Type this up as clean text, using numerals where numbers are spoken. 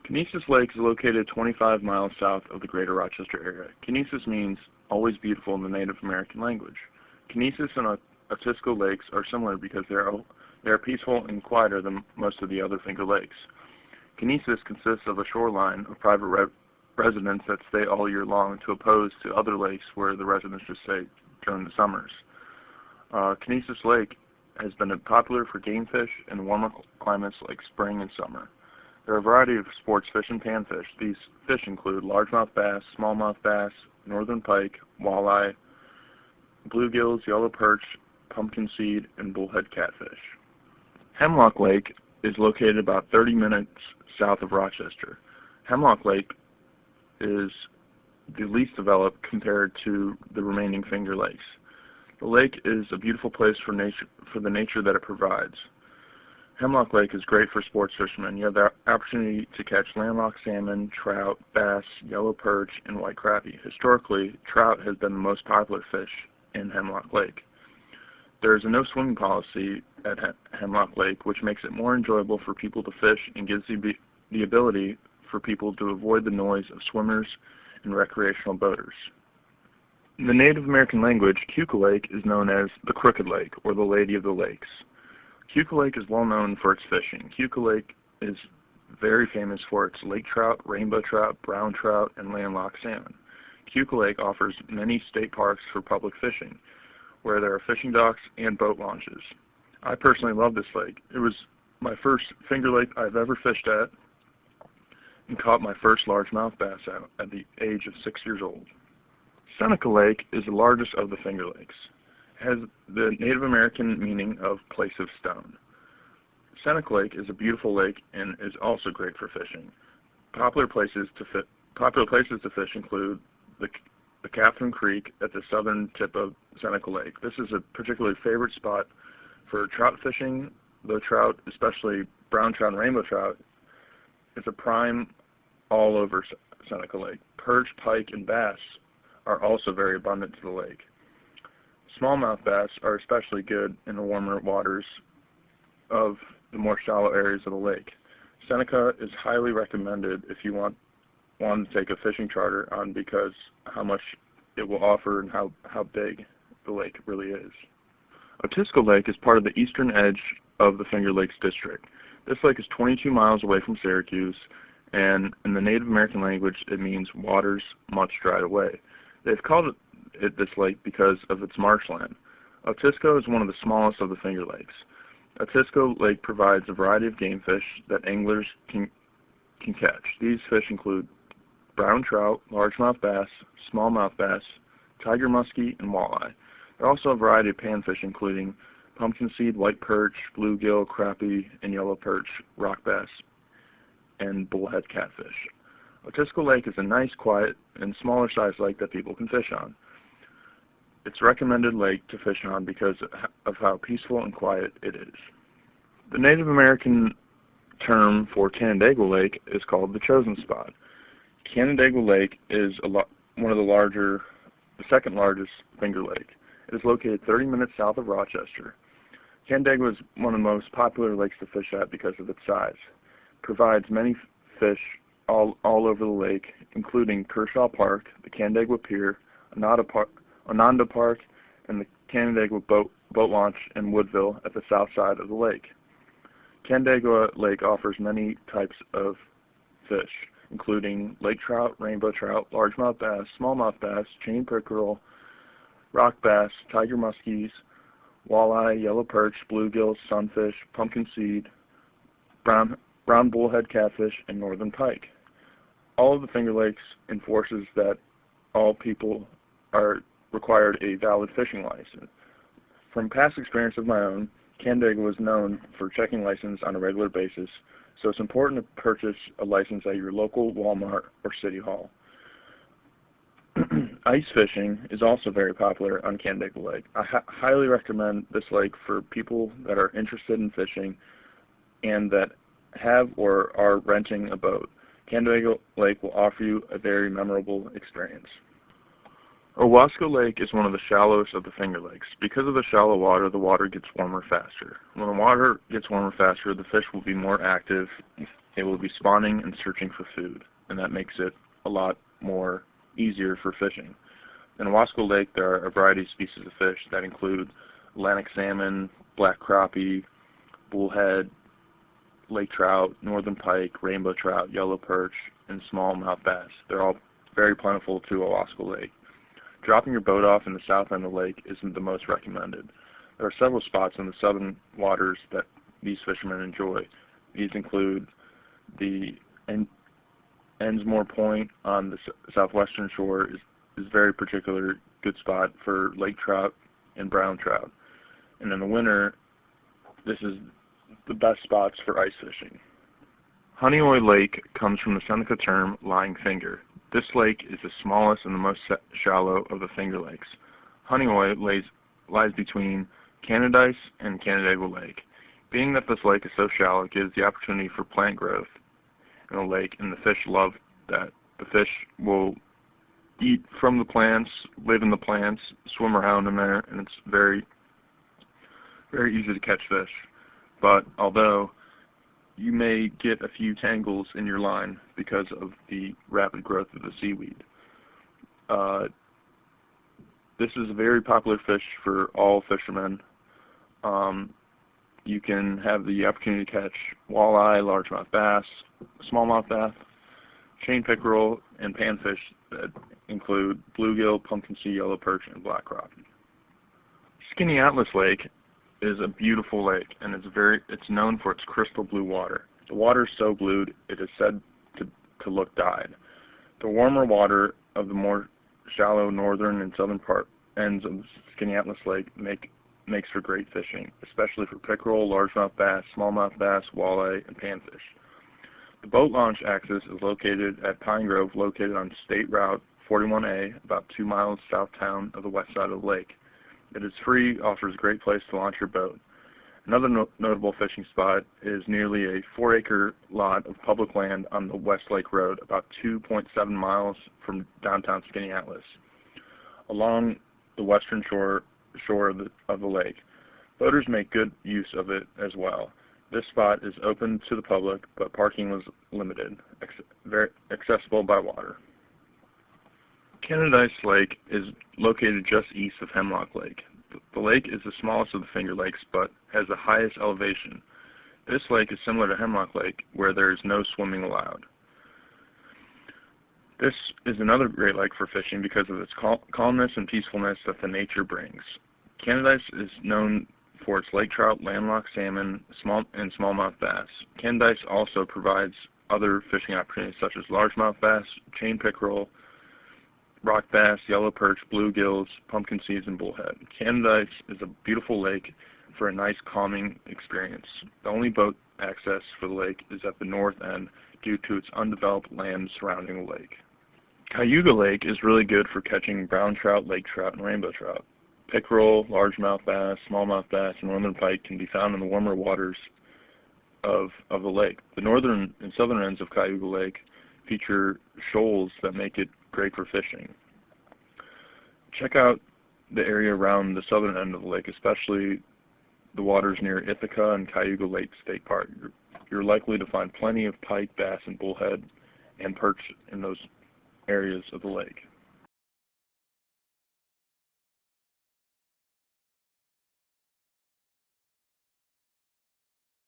Kinesis Lake is located 25 miles south of the greater Rochester area. Kinesis means always beautiful in the Native American language. Kinesis and Otisco lakes are similar because they are peaceful and quieter than most of the other Finger Lakes. Kinesis consists of a shoreline of private residents that stay all year long, to oppose to other lakes where the residents just stay during the summers. Kinesis Lake has been popular for game fish in warmer climates like spring and summer. There are a variety of sports fish and panfish. These fish include largemouth bass, smallmouth bass, northern pike, walleye, bluegills, yellow perch, pumpkin seed, and bullhead catfish. Hemlock Lake is located about 30 minutes south of Rochester. Hemlock Lake is the least developed compared to the remaining Finger Lakes. The lake is a beautiful place for the nature that it provides. Hemlock Lake is great for sports fishermen. You have the opportunity to catch landlocked salmon, trout, bass, yellow perch, and white crappie. Historically, trout has been the most popular fish in Hemlock Lake. There is a no swimming policy at Hemlock Lake, which makes it more enjoyable for people to fish and gives the ability for people to avoid the noise of swimmers and recreational boaters. In the Native American language, Keuka Lake is known as the Crooked Lake, or the Lady of the Lakes. Keuka Lake is well known for its fishing. Keuka Lake is very famous for its lake trout, rainbow trout, brown trout, and landlocked salmon. Keuka Lake offers many state parks for public fishing, where there are fishing docks and boat launches. I personally love this lake. It was my first Finger Lake I've ever fished at, and caught my first largemouth bass at the age of 6 years old. Seneca Lake is the largest of the Finger Lakes. It has the Native American meaning of place of stone. Seneca Lake is a beautiful lake and is also great for fishing. Popular places to fish include the Catherine Creek at the southern tip of Seneca Lake. This is a particularly favorite spot for trout fishing. The trout, especially brown trout and rainbow trout, is a prime all over Seneca Lake. Perch, pike, and bass are also very abundant to the lake. Smallmouth bass are especially good in the warmer waters of the more shallow areas of the lake. Seneca is highly recommended if you want to take a fishing charter on, because how much it will offer and how big the lake really is. Otisco Lake is part of the eastern edge of the Finger Lakes District. This lake is 22 miles away from Syracuse, and in the Native American language it means waters much dried away. They've called it this lake because of its marshland. Otisco is one of the smallest of the Finger Lakes. Otisco Lake provides a variety of game fish that anglers can catch. These fish include brown trout, largemouth bass, smallmouth bass, tiger muskie, and walleye. There are also a variety of panfish, including pumpkin seed, white perch, bluegill, crappie, and yellow perch, rock bass, and bullhead catfish. Otisco Lake is a nice, quiet, and smaller-sized lake that people can fish on. It's a recommended lake to fish on because of how peaceful and quiet it is. The Native American term for Canandaigua Lake is called the Chosen Spot. Canandaigua Lake is the second largest Finger Lake. It is located 30 minutes south of Rochester. Canandaigua is one of the most popular lakes to fish at because of its size. It provides many fish all over the lake, including Kershaw Park, the Canandaigua Pier, Ananda Park, and the Canandaigua Boat Launch in Woodville at the south side of the lake. Canandaigua Lake offers many types of fish, including lake trout, rainbow trout, largemouth bass, smallmouth bass, chain pickerel, rock bass, tiger muskies, walleye, yellow perch, bluegills, sunfish, pumpkin seed, brown bullhead catfish, and northern pike. All of the Finger Lakes enforces that all people are required a valid fishing license. From past experience of my own, Canandaigua is known for checking license on a regular basis, so it's important to purchase a license at your local Walmart or City Hall. Ice fishing is also very popular on Canandaigua Lake. I highly recommend this lake for people that are interested in fishing and that have or are renting a boat. Canandaigua Lake will offer you a very memorable experience. Owasco Lake is one of the shallowest of the Finger Lakes. Because of the shallow water, the water gets warmer faster. When the water gets warmer faster, the fish will be more active. They will be spawning and searching for food, and that makes it a lot more easier for fishing. In Owasco Lake, there are a variety of species of fish that include Atlantic salmon, black crappie, bullhead, lake trout, northern pike, rainbow trout, yellow perch, and smallmouth bass. They're all very plentiful to Owasco Lake. Dropping your boat off in the south end of the lake isn't the most recommended. There are several spots in the southern waters that these fishermen enjoy. These include the Ensmore Point on the southwestern shore is very particular good spot for lake trout and brown trout. And in the winter, this is the best spots for ice fishing. Honeoye Lake comes from the Seneca term lying finger. This lake is the smallest and the most shallow of the Finger Lakes. Honeoye lies between Canadice and Canandaigua Lake. Being that this lake is so shallow, it gives the opportunity for plant growth in the lake, and the fish love that. The fish will eat from the plants, live in the plants, swim around in there, and it's very, very easy to catch fish. But although you may get a few tangles in your line because of the rapid growth of the seaweed. This is a very popular fish for all fishermen. You can have the opportunity to catch walleye, largemouth bass, smallmouth bass, chain pickerel, and panfish that include bluegill, pumpkin sea, yellow perch, and black crappie. Skaneateles Lake is a beautiful lake, and it's known for its crystal blue water. The water is so blue it is said to look dyed. The warmer water of the more shallow northern and southern ends of Skaneateles Lake makes for great fishing, especially for pickerel, largemouth bass, smallmouth bass, walleye, and panfish. The boat launch access is located at Pine Grove, located on State Route 41A, about 2 miles southtown of the west side of the lake. It is free, offers a great place to launch your boat. Another notable fishing spot is nearly a 4-acre lot of public land on the West Lake Road, about 2.7 miles from downtown Skaneateles, along the western shore of the lake. Boaters make good use of it as well. This spot is open to the public, but parking was limited, very accessible by water. Canadice Lake is located just east of Hemlock Lake. The lake is the smallest of the Finger Lakes, but has the highest elevation. This lake is similar to Hemlock Lake, where there is no swimming allowed. This is another great lake for fishing because of its calmness and peacefulness that the nature brings. Canadice is known for its lake trout, landlocked salmon, and smallmouth bass. Canadice also provides other fishing opportunities such as largemouth bass, chain pickerel, rock bass, yellow perch, bluegills, pumpkin seeds, and bullhead. Canadice is a beautiful lake for a nice calming experience. The only boat access for the lake is at the north end due to its undeveloped land surrounding the lake. Cayuga Lake is really good for catching brown trout, lake trout, and rainbow trout. Pickerel, largemouth bass, smallmouth bass, and northern pike can be found in the warmer waters of the lake. The northern and southern ends of Cayuga Lake feature shoals that make it great for fishing. Check out the area around the southern end of the lake, especially the waters near Ithaca and Cayuga Lake State Park. You're likely to find plenty of pike, bass, and bullhead and perch in those areas of the lake.